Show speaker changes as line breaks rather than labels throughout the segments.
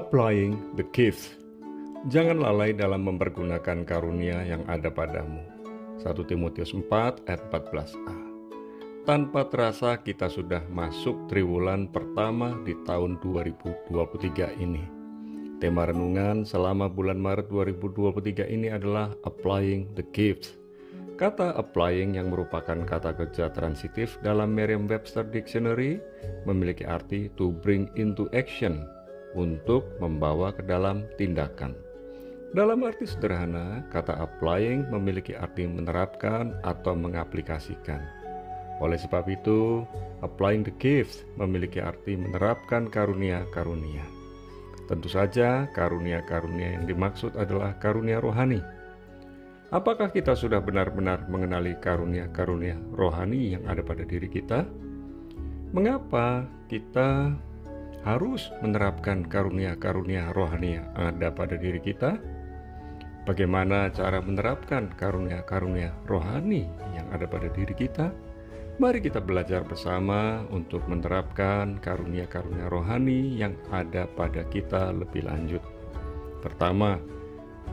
Applying the gift. Jangan lalai dalam mempergunakan karunia yang ada padamu. 1 Timotius 4 ayat 14a. Tanpa terasa kita sudah masuk triwulan pertama di tahun 2023 ini. Tema renungan selama bulan Maret 2023 ini adalah Applying the gift. Kata applying yang merupakan kata kerja transitif dalam Merriam-Webster Dictionary memiliki arti to bring into action, untuk membawa ke dalam tindakan. Dalam arti sederhana, kata applying memiliki arti menerapkan atau mengaplikasikan. Oleh sebab itu, applying the gift memiliki arti menerapkan karunia-karunia. Tentu saja, karunia-karunia yang dimaksud adalah karunia rohani. Apakah kita sudah benar-benar mengenali karunia-karunia rohani yang ada pada diri kita? Mengapa kita harus menerapkan karunia-karunia rohani yang ada pada diri kita? Bagaimana cara menerapkan karunia-karunia rohani yang ada pada diri kita? Mari kita belajar bersama untuk menerapkan karunia-karunia rohani yang ada pada kita lebih lanjut. Pertama,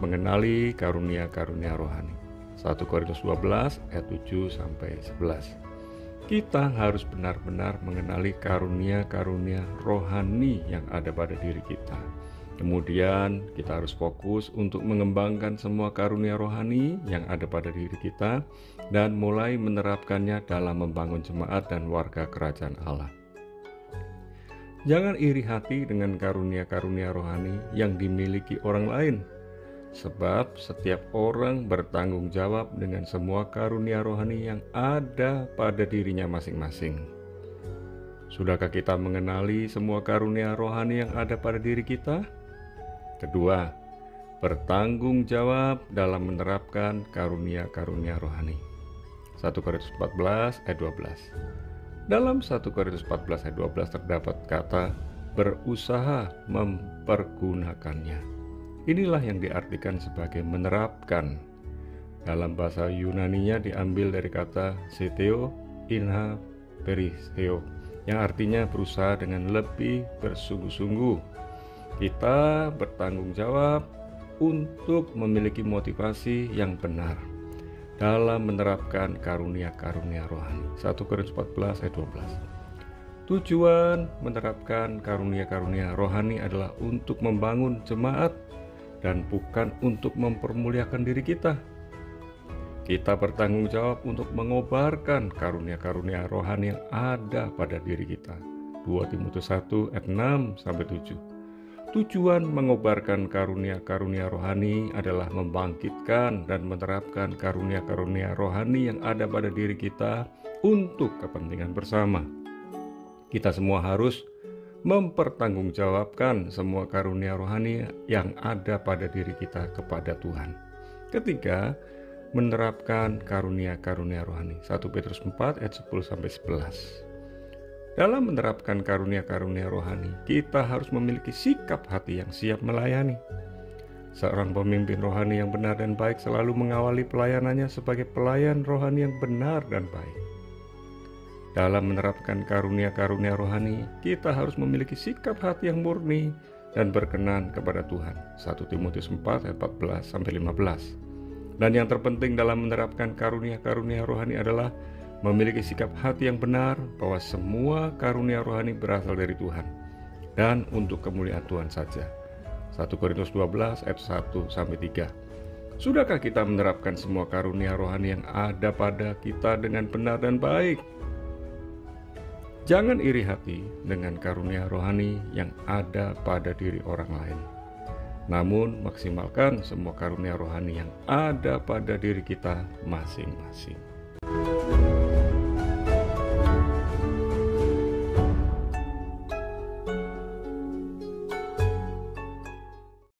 mengenali karunia-karunia rohani. 1 Korintus 12 ayat 7-11. Kita harus benar-benar mengenali karunia-karunia rohani yang ada pada diri kita. Kemudian kita harus fokus untuk mengembangkan semua karunia rohani yang ada pada diri kita dan mulai menerapkannya dalam membangun jemaat dan warga kerajaan Allah. Jangan iri hati dengan karunia-karunia rohani yang dimiliki orang lain, sebab setiap orang bertanggung jawab dengan semua karunia rohani yang ada pada dirinya masing-masing. Sudahkah kita mengenali semua karunia rohani yang ada pada diri kita? Kedua, bertanggung jawab dalam menerapkan karunia-karunia rohani. 1 Korintus 14 ayat 12. Dalam 1 Korintus 14 ayat 12 terdapat kata berusaha mempergunakannya. Inilah yang diartikan sebagai menerapkan. Dalam bahasa Yunaninya diambil dari kata seteo inha peristeo, yang artinya berusaha dengan lebih bersungguh-sungguh. Kita bertanggung jawab untuk memiliki motivasi yang benar dalam menerapkan karunia-karunia rohani. 1 Korintus 14 ayat 12. Tujuan menerapkan karunia-karunia rohani adalah untuk membangun jemaat dan bukan untuk mempermuliakan diri kita. Kita bertanggung jawab untuk mengobarkan karunia-karunia rohani yang ada pada diri kita. 2 Timotius 1 ayat 6-7. Tujuan mengobarkan karunia-karunia rohani adalah membangkitkan dan menerapkan karunia-karunia rohani yang ada pada diri kita untuk kepentingan bersama. Kita semua harus mempertanggungjawabkan semua karunia rohani yang ada pada diri kita kepada Tuhan. Ketiga, menerapkan karunia-karunia rohani. 1 Petrus 4 ayat 10-11. Dalam menerapkan karunia-karunia rohani, kita harus memiliki sikap hati yang siap melayani. Seorang pemimpin rohani yang benar dan baik selalu mengawali pelayanannya sebagai pelayan rohani yang benar dan baik. Dalam menerapkan karunia-karunia rohani, kita harus memiliki sikap hati yang murni dan berkenan kepada Tuhan. 1 Timotius 4 ayat 14-15. Dan yang terpenting dalam menerapkan karunia-karunia rohani adalah memiliki sikap hati yang benar bahwa semua karunia rohani berasal dari Tuhan dan untuk kemuliaan Tuhan saja. 1 Korintus 12 ayat 1-3. Sudahkah kita menerapkan semua karunia rohani yang ada pada kita dengan benar dan baik? Jangan iri hati dengan karunia rohani yang ada pada diri orang lain. Namun, maksimalkan semua karunia rohani yang ada pada diri kita masing-masing.